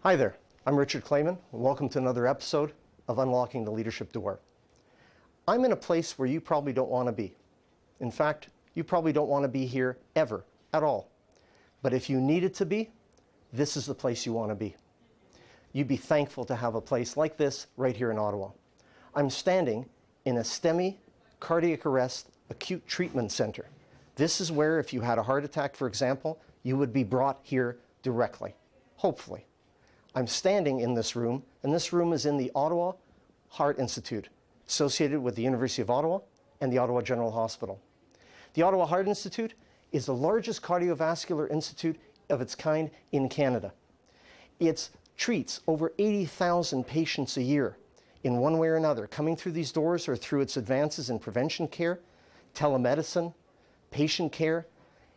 Hi there, I'm Richard Clayman, and welcome to another episode of Unlocking the Leadership Door. I'm in a place where you probably don't want to be. In fact, you probably don't want to be here ever, at all. But if you needed to be, this is the place you want to be. You'd be thankful to have a place like this right here in Ottawa. I'm standing in a STEMI cardiac arrest acute treatment center. This is where, if you had a heart attack, for example, you would be brought here directly, hopefully. I'm standing in this room, and this room is in the Ottawa Heart Institute, associated with the University of Ottawa and the Ottawa General Hospital. The Ottawa Heart Institute is the largest cardiovascular institute of its kind in Canada. It treats over 80,000 patients a year in one way or another, coming through these doors or through its advances in prevention care, telemedicine, patient care.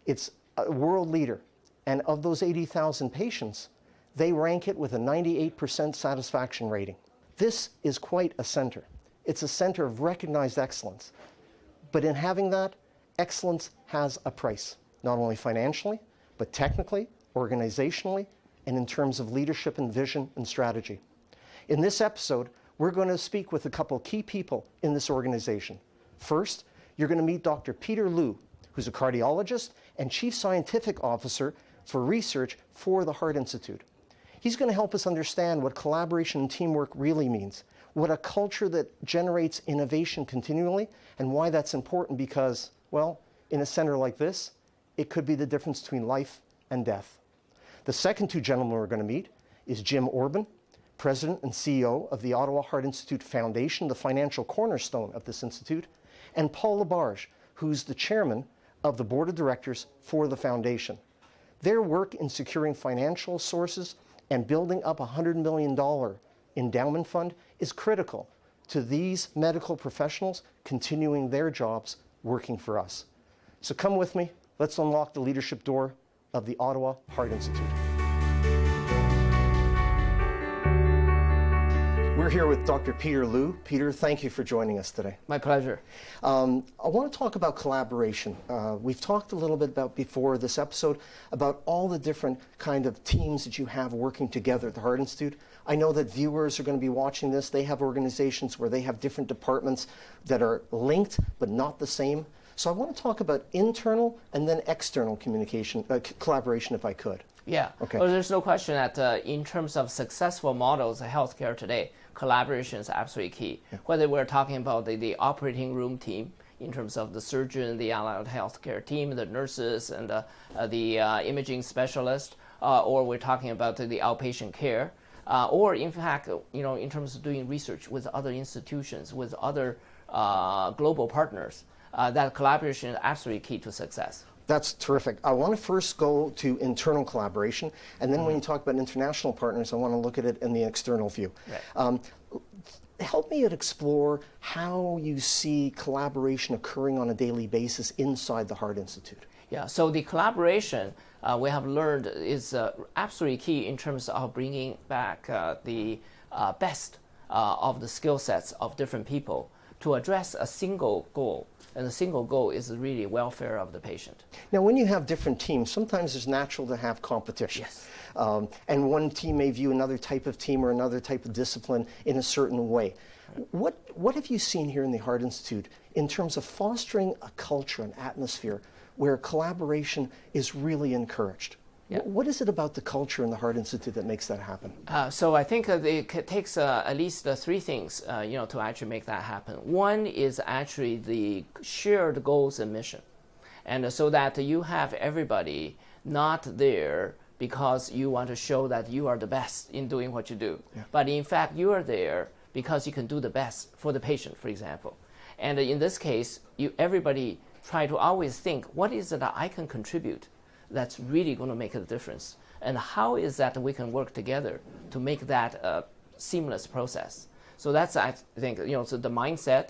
It's a world leader, and of those 80,000 patients, they rank it with a 98% satisfaction rating. This is quite a center. It's a center of recognized excellence. But in having that, excellence has a price, not only financially, but technically, organizationally, and in terms of leadership and vision and strategy. In this episode, we're going to speak with a couple key people in this organization. First, you're going to meet Dr. Peter Liu, who's a cardiologist and Chief Scientific Officer for research for the Heart Institute. He's going to help us understand what collaboration and teamwork really means, what a culture that generates innovation continually, and why that's important because, well, in a center like this, it could be the difference between life and death. The second two gentlemen we're going to meet is Jim Orban, President and CEO of the Ottawa Heart Institute Foundation, the financial cornerstone of this institute, and Paul Labarge, who's the chairman of the board of directors for the foundation. Their work in securing financial sources and building up a $100 million endowment fund is critical to these medical professionals continuing their jobs working for us. So come with me, let's unlock the leadership door of the Ottawa Heart Institute. We're here with Dr. Peter Liu. Peter, thank you for joining us today. My pleasure. I want to talk about collaboration. We've talked a little bit about before this episode about all the different kind of teams that you have working together at the Heart Institute. I know that viewers are going to be watching this. They have organizations where they have different departments that are linked but not the same. So I want to talk about internal and then external communication, collaboration, if I could. Yeah. Okay. Well, there's no question that in terms of successful models of healthcare today, collaboration is absolutely key. Yeah. Whether we're talking about the operating room team in terms of the surgeon, the allied healthcare team, the nurses, and the imaging specialist, or we're talking about the outpatient care, or in fact, in terms of doing research with other institutions, with other global partners, that collaboration is absolutely key to success. That's terrific. I want to first go to internal collaboration, and then when you talk about international partners, I want to look at it in the external view. Right. Help me explore how you see collaboration occurring on a daily basis inside the Heart Institute. Yeah, so the collaboration we have learned is absolutely key in terms of bringing back the best of the skill sets of different people to address a single goal. And the single goal is really welfare of the patient. Now, when you have different teams, sometimes it's natural to have competition. Yes. And one team may view another type of team or another type of discipline in a certain way. What have you seen here in the Heart Institute in terms of fostering a culture, an atmosphere where collaboration is really encouraged? Yeah. What is it about the culture in the Heart Institute that makes that happen? So I think it takes at least three things, to actually make that happen. One is actually the shared goals and mission, and so that you have everybody not there because you want to show that you are the best in doing what you do, but in fact you are there because you can do the best for the patient, for example. And in this case, everybody try to always think, what is it that I can contribute that's really going to make a difference, and how is that we can work together to make that a seamless process. So that's, I think, so the mindset,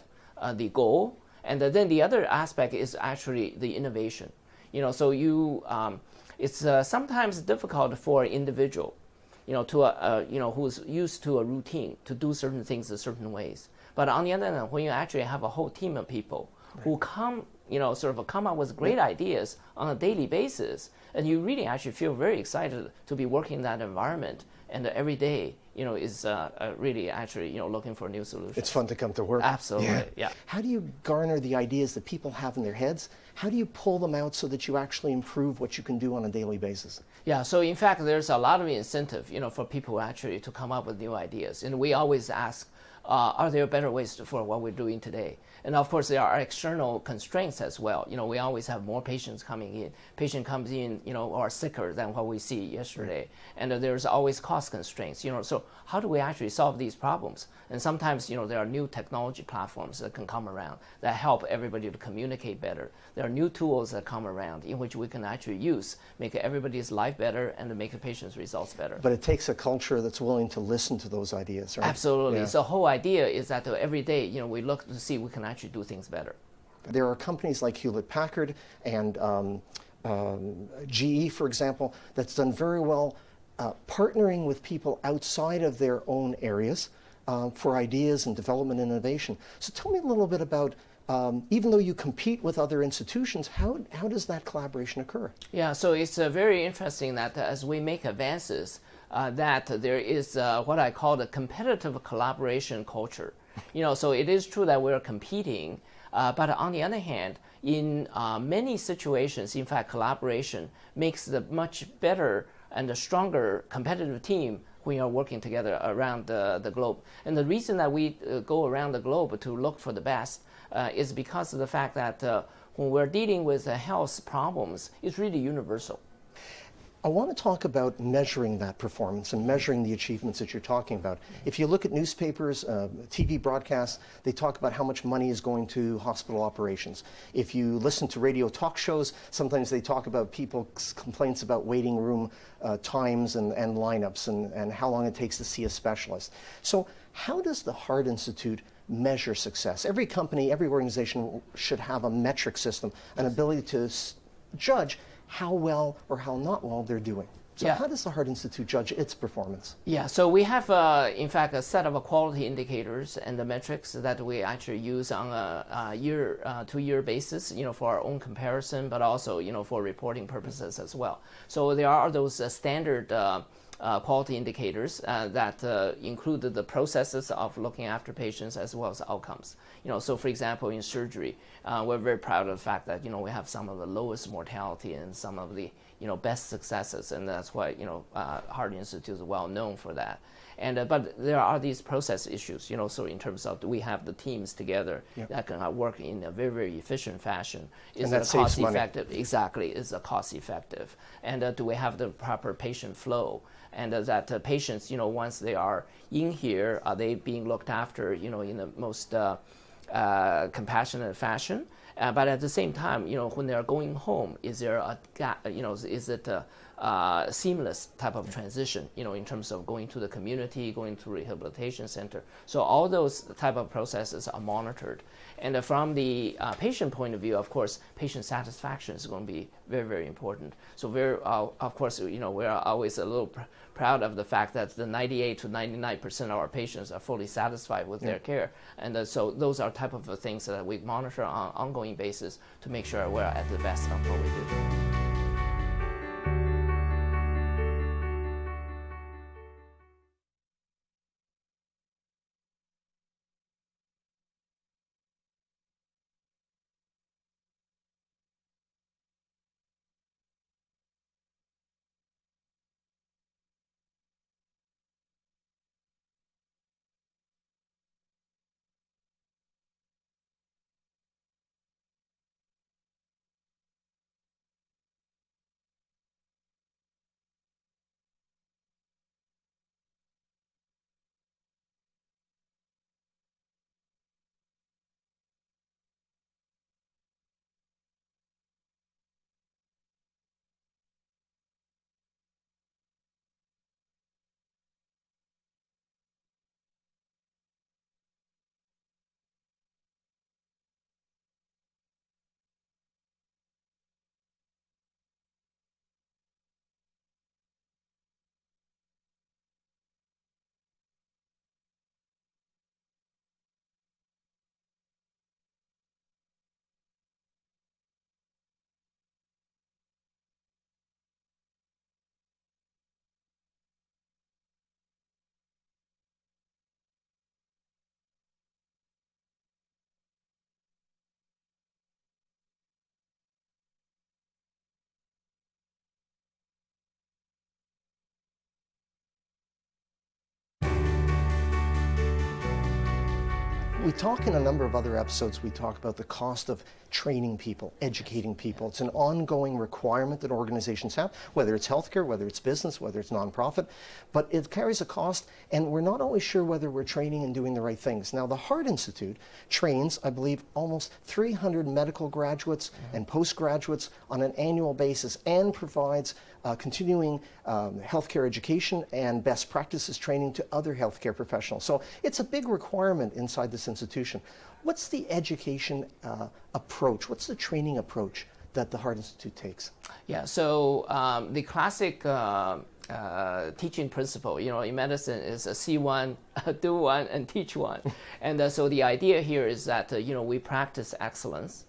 the goal, and then the other aspect is actually the innovation. So it's sometimes difficult for an individual, who's used to a routine to do certain things in certain ways. But on the other hand, when you actually have a whole team of people who come sort of come up with great ideas on a daily basis, and you really actually feel very excited to be working in that environment, and every day, is really actually, looking for new solutions. It's fun to come to work. Absolutely, yeah. How do you garner the ideas that people have in their heads? How do you pull them out so that you actually improve what you can do on a daily basis? Yeah, so in fact, there's a lot of incentive, for people actually to come up with new ideas. And we always ask, are there better ways for what we're doing today? And of course, there are external constraints as well. We always have more patients coming in. Patient comes in, are sicker than what we see yesterday. And there's always cost constraints. So how do we actually solve these problems? And sometimes, there are new technology platforms that can come around that help everybody to communicate better. There are new tools that come around in which we can actually use, make everybody's life better and to make the patient's results better. But it takes a culture that's willing to listen to those ideas, right? Absolutely. Yeah. So the whole idea is that every day, we look to see we can actually do things better. There are companies like Hewlett-Packard and GE, for example, that's done very well partnering with people outside of their own areas for ideas and development and innovation. So tell me a little bit about, even though you compete with other institutions, how does that collaboration occur? Yeah, so it's very interesting that as we make advances, that there is what I call the competitive collaboration culture. So it is true that we're competing, but on the other hand, in many situations, in fact, collaboration makes the much better and a stronger competitive team when you're working together around the globe. And the reason that we go around the globe to look for the best is because of the fact that when we're dealing with health problems, it's really universal. I want to talk about measuring that performance and measuring the achievements that you're talking about. If you look at newspapers, TV broadcasts, they talk about how much money is going to hospital operations. If you listen to radio talk shows, sometimes they talk about people's complaints about waiting room times and lineups and how long it takes to see a specialist. So how does the Heart Institute measure success? Every company, every organization should have a metric system, an ability to judge how well or how not well they're doing. So how does the Heart Institute judge its performance? Yeah, so we have, in fact, a set of quality indicators and the metrics that we actually use on a year-to-year basis, for our own comparison, but also, for reporting purposes as well. So there are those standard quality indicators that include the processes of looking after patients as well as outcomes. So for example, in surgery, we're very proud of the fact that we have some of the lowest mortality and some of the best successes, and that's why Heart Institute is well known for that. And but there are these process issues, so in terms of do we have the teams together that can work in a very, very efficient fashion? Is it cost effective? Exactly, is it cost effective? And do we have the proper patient flow? And that patients, once they are in here, are they being looked after, in the most compassionate fashion? But at the same time, when they are going home, is there a gap? Is it a seamless type of transition? In terms of going to the community, going to rehabilitation center. So all those type of processes are monitored. And from the patient point of view, of course, patient satisfaction is going to be very, very important. So of course, we're always a little proud of the fact that the 98 to 99% of our patients are fully satisfied with their care. And so those are type of things that we monitor on an ongoing basis to make sure we're at the best of what we do. We talk in a number of other episodes, we talk about the cost of training people, educating people. It's an ongoing requirement that organizations have, whether it's healthcare, whether it's business, whether it's nonprofit, but it carries a cost, and we're not always sure whether we're training and doing the right things. Now, the Heart Institute trains, I believe, almost 300 medical graduates and postgraduates on an annual basis, and provides continuing healthcare education and best practices training to other healthcare professionals. So it's a big requirement inside this institution. What's the education approach? What's the training approach that the Heart Institute takes? Yeah, so the classic teaching principle, in medicine is see one, do one, and teach one. And so the idea here is that, we practice excellence.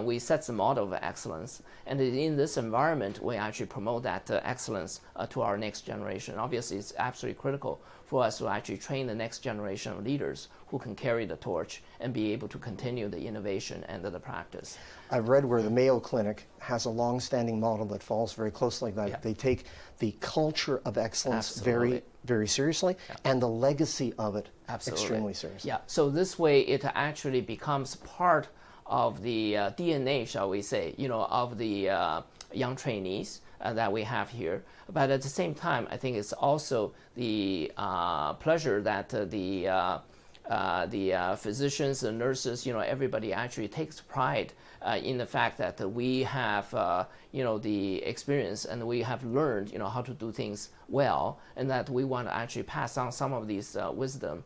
We set the model of excellence, and in this environment, we actually promote that excellence to our next generation. Obviously, it's absolutely critical for us to actually train the next generation of leaders who can carry the torch and be able to continue the innovation and the practice. I've read where the Mayo Clinic has a long-standing model that falls very closely like that. Yeah. They take the culture of excellence Absolutely. very, very seriously, and the legacy of it Absolutely. extremely seriously. Yeah, so this way it actually becomes part of the DNA, shall we say, of the young trainees that we have here. But at the same time, I think it's also the pleasure that the physicians, the nurses, everybody actually takes pride in the fact that we have, the experience, and we have learned, how to do things well, and that we want to actually pass on some of these wisdom,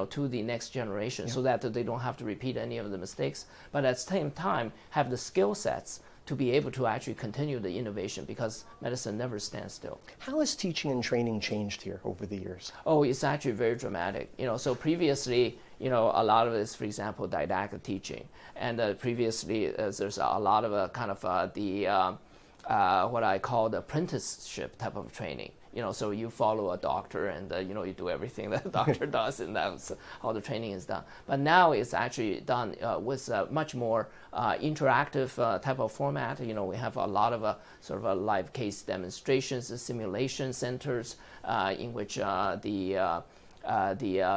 to the next generation, so that they don't have to repeat any of the mistakes, but at the same time have the skill sets to be able to actually continue the innovation, because medicine never stands still. How has teaching and training changed here over the years? Oh, it's actually very dramatic. So previously, a lot of it is, for example, didactic teaching, and previously there's a lot of kind of what I call the apprenticeship type of training. So you follow a doctor, and you do everything that a doctor does, and that's how the training is done. But now it's actually done with a much more interactive type of format. We have a lot of sort of live case demonstrations, simulation centers in which the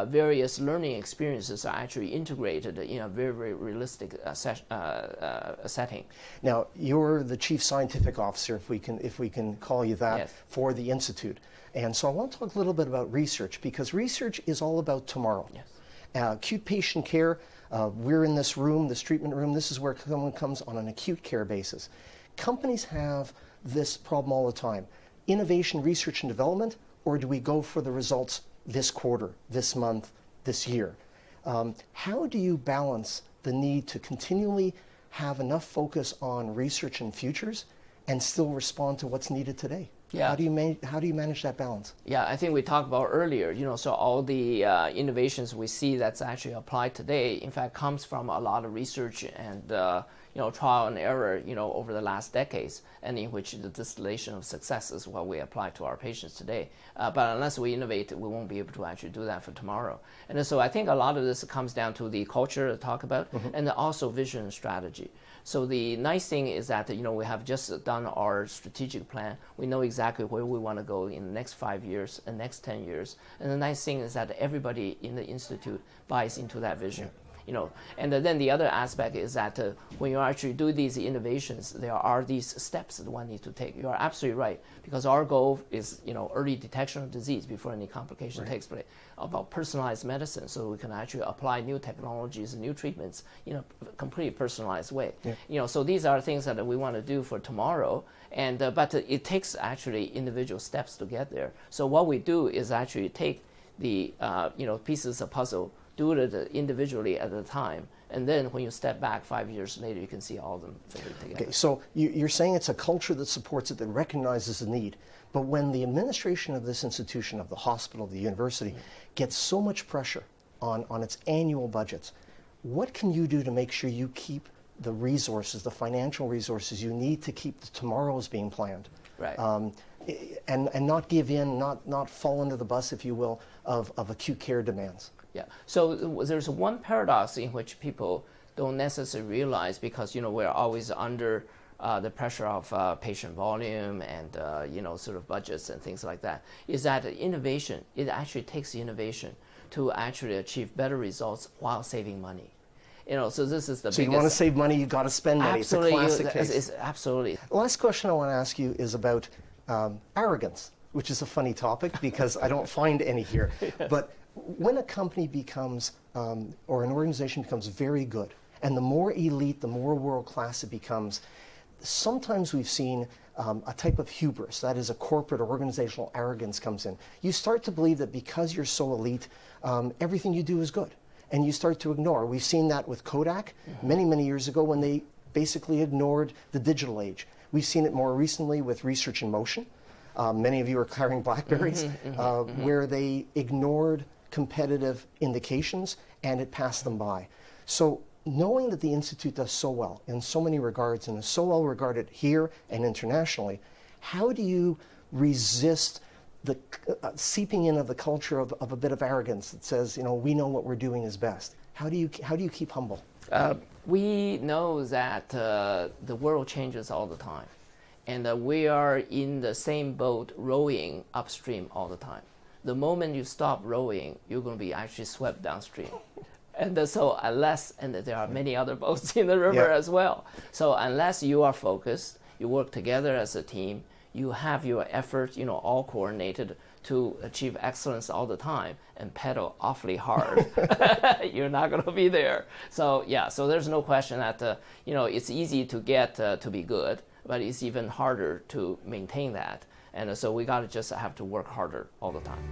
various learning experiences are actually integrated in a very, very realistic setting. Now, you're the chief scientific officer, if we can call you that, Yes. for the Institute. And so I want to talk a little bit about research, because research is all about tomorrow. Yes. Acute patient care, we're in this room, this treatment room, this is where someone comes on an acute care basis. Companies have this problem all the time. Innovation, research, and development, or do we go for the results this quarter, this month, this year? How do you balance the need to continually have enough focus on research and futures and still respond to what's needed today? Yeah. How do you manage that balance? Yeah, I think we talked about earlier, so all the innovations we see that's actually applied today, in fact, comes from a lot of research and trial and error, over the last decades, and in which the distillation of success is what we apply to our patients today. But unless we innovate, we won't be able to actually do that for tomorrow. And so I think a lot of this comes down to the culture to talk about, and also vision and strategy. So the nice thing is that, we have just done our strategic plan. We know exactly where we want to go in the next 5 years and next 10 years. And the nice thing is that everybody in the Institute buys into that vision. And then the other aspect is that when you actually do these innovations, there are these steps that one needs to take. You are absolutely right, because our goal is, early detection of disease before any complication takes place, about personalized medicine, so we can actually apply new technologies and new treatments in a completely personalized way. Yeah. So these are things that we want to do for tomorrow, and but it takes actually individual steps to get there. So what we do is actually take the pieces of puzzle, do it individually at a time, and then when you step back 5 years later, you can see all of them fitted together. Okay, so you're saying it's a culture that supports it, that recognizes the need. But when the administration of this institution, of the hospital, the university, gets so much pressure on its annual budgets, what can you do to make sure you keep the resources, the financial resources you need to keep the tomorrows being planned? Right. And not give in, not fall under the bus, if you will, of acute care demands? Yeah. So there's one paradox in which people don't necessarily realize, because we're always under the pressure of patient volume and sort of budgets and things like that, is that innovation, it actually takes the innovation to actually achieve better results while saving money. So this is the biggest. So you want to save money, you got to spend money. Absolutely, it's a classic case. It's absolutely. The last question I want to ask you is about arrogance, which is a funny topic because I don't find any here. But when a company becomes, or an organization becomes very good, and the more elite, the more world-class it becomes, sometimes we've seen a type of hubris, that is a corporate or organizational arrogance comes in. You start to believe that because you're so elite, everything you do is good. And you start to ignore. We've seen that with Kodak many, many years ago when they basically ignored the digital age. We've seen it more recently with research in motion. Many of you are carrying Blackberries, where they ignored competitive indications and it passed them by. So knowing that the Institute does so well in so many regards and is so well regarded here and internationally, how do you resist the seeping in of the culture of a bit of arrogance that says, we know what we're doing is best? How do you keep humble? We know that the world changes all the time, and we are in the same boat rowing upstream all the time. The moment you stop rowing, you're going to be actually swept downstream. And so and there are many other boats in the river as well. So unless you are focused, you work together as a team, you have your efforts, all coordinated to achieve excellence all the time and pedal awfully hard, you're not going to be there. So so there's no question that it's easy to get to be good, but it's even harder to maintain that. And so we got to just have to work harder all the time.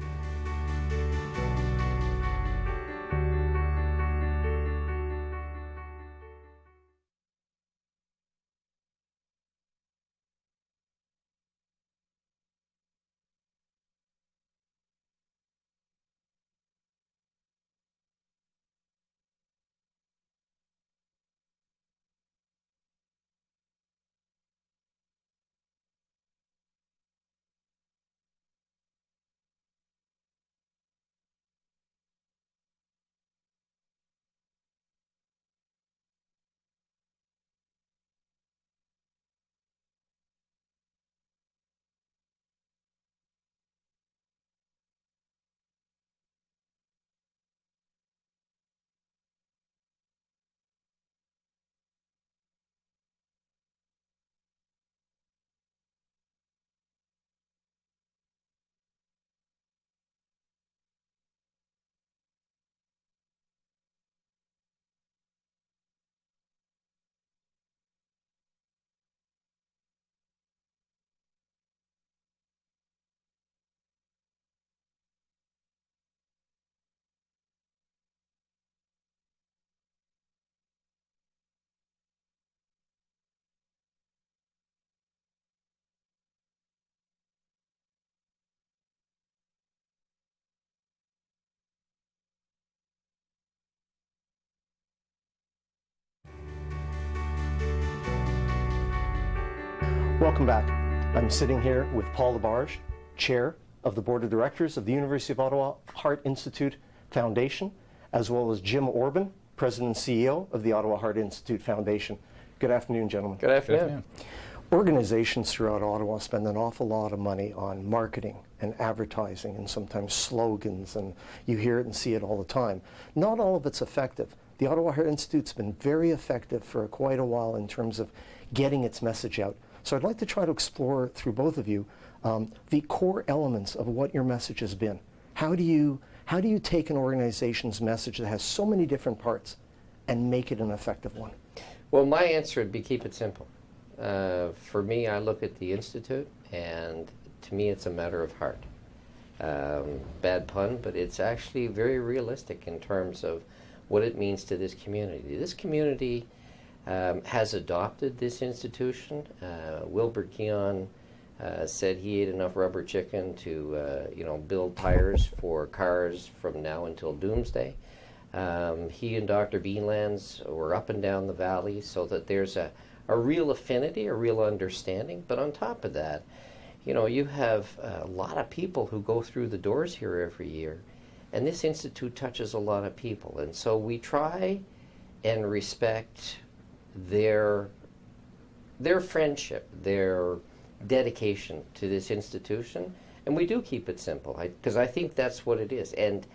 Welcome back. I'm sitting here with Paul Labarge, Chair of the Board of Directors of the University of Ottawa Heart Institute Foundation, as well as Jim Orban, President and CEO of the Ottawa Heart Institute Foundation. Good afternoon, gentlemen. Good afternoon. Organizations throughout Ottawa spend an awful lot of money on marketing and advertising and sometimes slogans, and you hear it and see it all the time. Not all of it's effective. The Ottawa Heart Institute's been very effective for quite a while in terms of getting its message out. So I'd like to try to explore through both of you the core elements of what your message has been. How do you take an organization's message that has so many different parts and make it an effective one? Well, my answer would be keep it simple. For me, I look at the Institute, and to me it's a matter of heart. Bad pun, but it's actually very realistic in terms of what it means to this community. This community has adopted this institution. Wilbur Keon said he ate enough rubber chicken to build tires for cars from now until doomsday. He and Dr. Beanlands were up and down the valley so that there's a real affinity, a real understanding. But on top of that, you have a lot of people who go through the doors here every year, and this institute touches a lot of people. And so we try and respect their their friendship, their dedication to this institution, and we do keep it simple, because I think that's what it is. And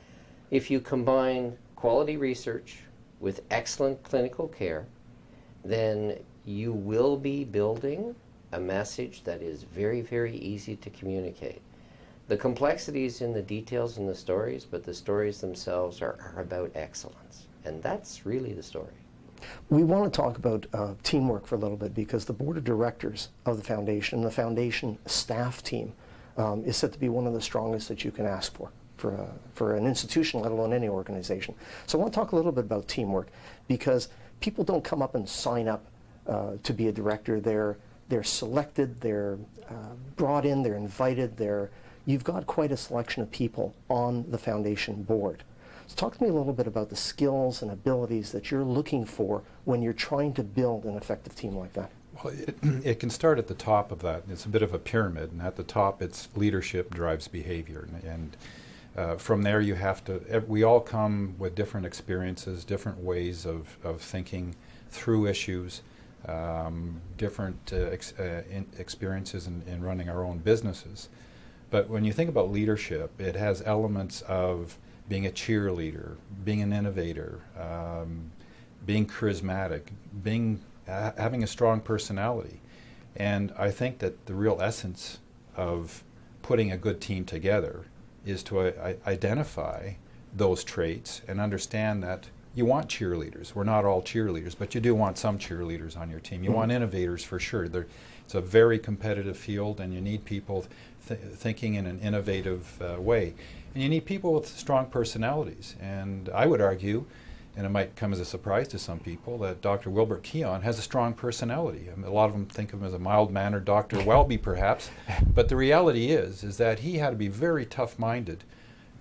if you combine quality research with excellent clinical care, then you will be building a message that is very, very easy to communicate. The complexity is in the details and the stories, but the stories themselves are about excellence. And that's really the story. We want to talk about teamwork for a little bit, because the board of directors of the foundation staff team is said to be one of the strongest that you can ask for an institution, let alone any organization. So I want to talk a little bit about teamwork, because people don't come up and sign up to be a director. They're selected, they're brought in, they're invited. You've got quite a selection of people on the foundation board. So talk to me a little bit about the skills and abilities that you're looking for when you're trying to build an effective team like that. Well, it can start at the top of that. It's a bit of a pyramid, and at the top it's leadership drives behavior. And from there you have to, we all come with different experiences, different ways of thinking through issues, different experiences in running our own businesses. But when you think about leadership, it has elements of being a cheerleader, being an innovator, being charismatic, having a strong personality. And I think that the real essence of putting a good team together is to identify those traits and understand that you want cheerleaders. We're not all cheerleaders, but you do want some cheerleaders on your team. You want innovators for sure. It's a very competitive field, and you need people thinking in an innovative way. And you need people with strong personalities. And I would argue, and it might come as a surprise to some people, that Dr. Wilbert Keon has a strong personality. I mean, a lot of them think of him as a mild-mannered Dr. Welby, perhaps. But the reality is that he had to be very tough-minded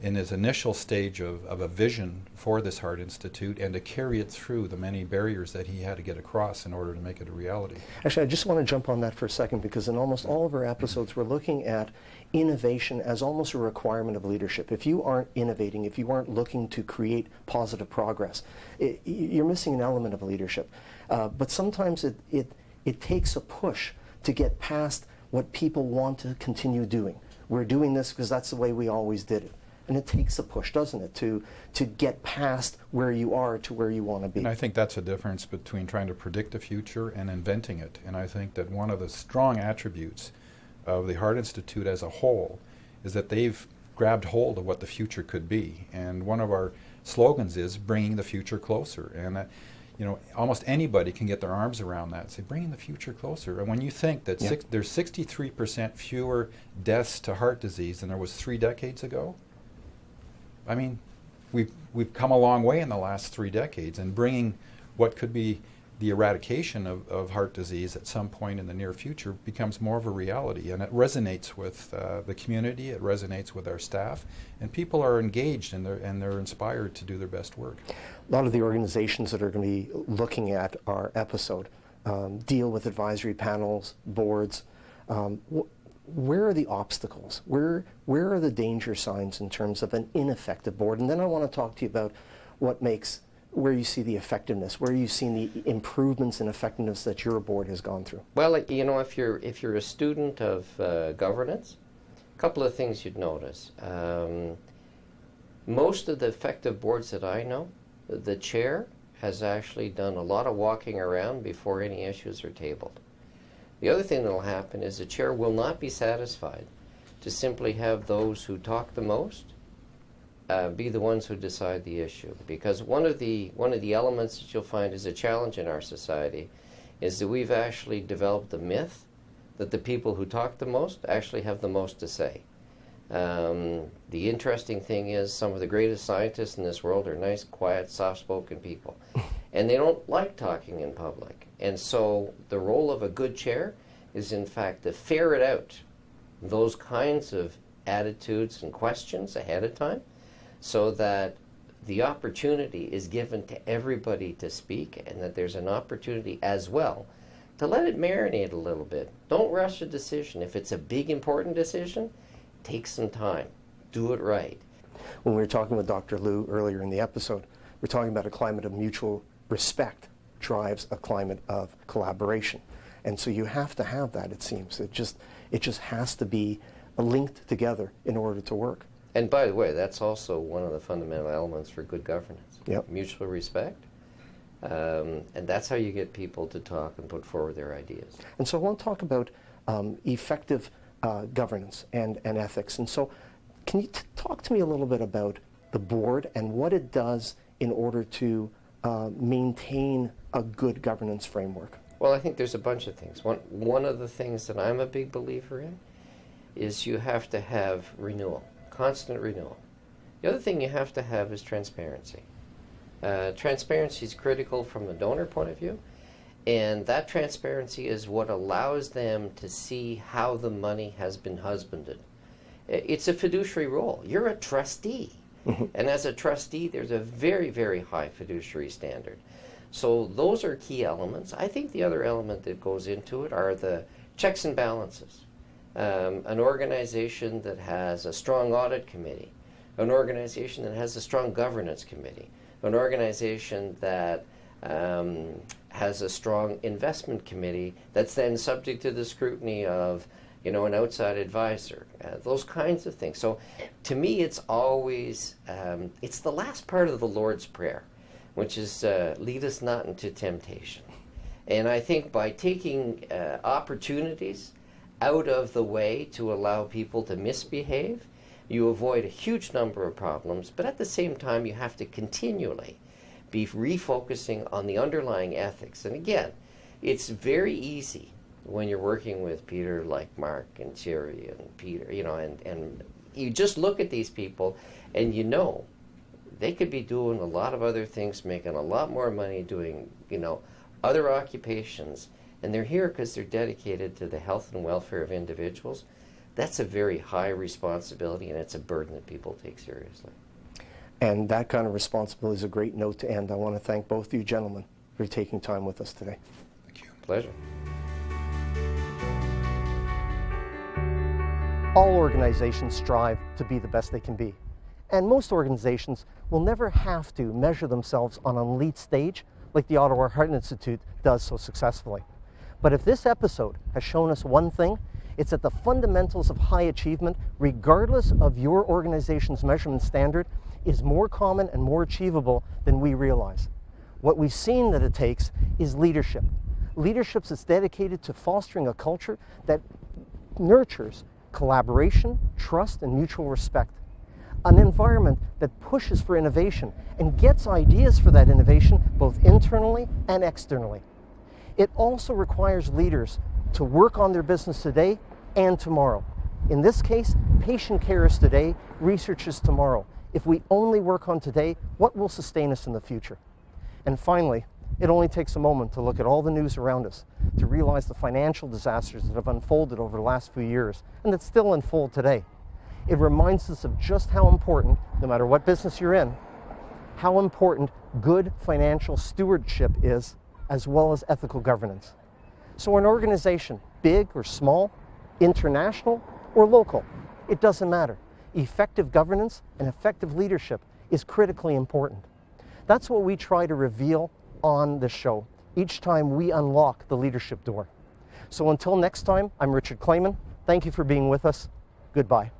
in his initial stage of a vision for this Heart Institute, and to carry it through the many barriers that he had to get across in order to make it a reality. Actually, I just want to jump on that for a second, because in almost all of our episodes we're looking at innovation as almost a requirement of leadership. If you aren't innovating, if you aren't looking to create positive progress, you're missing an element of leadership. But sometimes it takes a push to get past what people want to continue doing. We're doing this because that's the way we always did it. And it takes a push, doesn't it, to get past where you are to where you want to be. And I think that's a difference between trying to predict the future and inventing it. And I think that one of the strong attributes of the Heart Institute as a whole is that they've grabbed hold of what the future could be. And one of our slogans is bringing the future closer. And that, almost anybody can get their arms around that and say, bringing the future closer. And when you think that there's 63% fewer deaths to heart disease than there was 3 decades ago, I mean, we've come a long way in the last 3 decades, and bringing what could be the eradication of heart disease at some point in the near future becomes more of a reality, and it resonates with the community, it resonates with our staff, and people are engaged and they're inspired to do their best work. A lot of the organizations that are going to be looking at our episode deal with advisory panels, boards. Where are the obstacles? Where are the danger signs in terms of an ineffective board? And then I want to talk to you about where you see the effectiveness, where you've seen the improvements in effectiveness that your board has gone through. Well, if you're a student of governance, a couple of things you'd notice. Most of the effective boards that I know, the chair has actually done a lot of walking around before any issues are tabled. The other thing that will happen is the chair will not be satisfied to simply have those who talk the most be the ones who decide the issue. Because one of the elements that you'll find is a challenge in our society is that we've actually developed the myth that the people who talk the most actually have the most to say. The interesting thing is some of the greatest scientists in this world are nice, quiet, soft-spoken people. And they don't like talking in public. And so the role of a good chair is, in fact, to ferret out those kinds of attitudes and questions ahead of time so that the opportunity is given to everybody to speak, and that there's an opportunity as well to let it marinate a little bit. Don't rush a decision. If it's a big, important decision, take some time. Do it right. When we were talking with Dr. Liu earlier in the episode, we're talking about a climate of mutual respect drives a climate of collaboration. And so you have to have that, it seems. It just has to be linked together in order to work. And by the way, that's also one of the fundamental elements for good governance. Yep. Mutual respect. And that's how you get people to talk and put forward their ideas. And so I want to talk about effective governance and ethics. And so can you talk to me a little bit about the board and what it does in order to maintain a good governance framework? Well, I think there's a bunch of things. One of the things that I'm a big believer in is you have to have renewal, constant renewal. The other thing you have to have is transparency. Transparency is critical from the donor point of view, and that transparency is what allows them to see how the money has been husbanded. It's a fiduciary role. You're a trustee, and as a trustee, there's a very, very high fiduciary standard. So those are key elements. I think the other element that goes into it are the checks and balances. An organization that has a strong audit committee, an organization that has a strong governance committee, an organization that has a strong investment committee that's then subject to the scrutiny of, an outside advisor, those kinds of things. So to me, it's always, it's the last part of the Lord's Prayer, which is lead us not into temptation. And I think by taking opportunities out of the way to allow people to misbehave, you avoid a huge number of problems, but at the same time you have to continually be refocusing on the underlying ethics. And again, it's very easy when you're working with Peter like Mark and Thierry and Peter, and you just look at these people and they could be doing a lot of other things, making a lot more money, doing, other occupations, and they're here because they're dedicated to the health and welfare of individuals. That's a very high responsibility, and it's a burden that people take seriously. And that kind of responsibility is a great note to end. I want to thank both of you gentlemen for taking time with us today. Thank you. Pleasure. All organizations strive to be the best they can be. And most organizations will never have to measure themselves on an elite stage like the Ottawa Heart Institute does so successfully. But if this episode has shown us one thing, it's that the fundamentals of high achievement, regardless of your organization's measurement standard, is more common and more achievable than we realize. What we've seen that it takes is leadership. Leadership that's dedicated to fostering a culture that nurtures collaboration, trust, and mutual respect. An environment that pushes for innovation and gets ideas for that innovation both internally and externally. It also requires leaders to work on their business today and tomorrow. In this case, patient care is today, research is tomorrow. If we only work on today, what will sustain us in the future? And finally, it only takes a moment to look at all the news around us to realize the financial disasters that have unfolded over the last few years and that still unfold today. It reminds us of just how important, no matter what business you're in, how important good financial stewardship is, as well as ethical governance. So an organization, big or small, international or local, it doesn't matter. Effective governance and effective leadership is critically important. That's what we try to reveal on the show each time we unlock the leadership door. So until next time, I'm Richard Clayman. Thank you for being with us. Goodbye.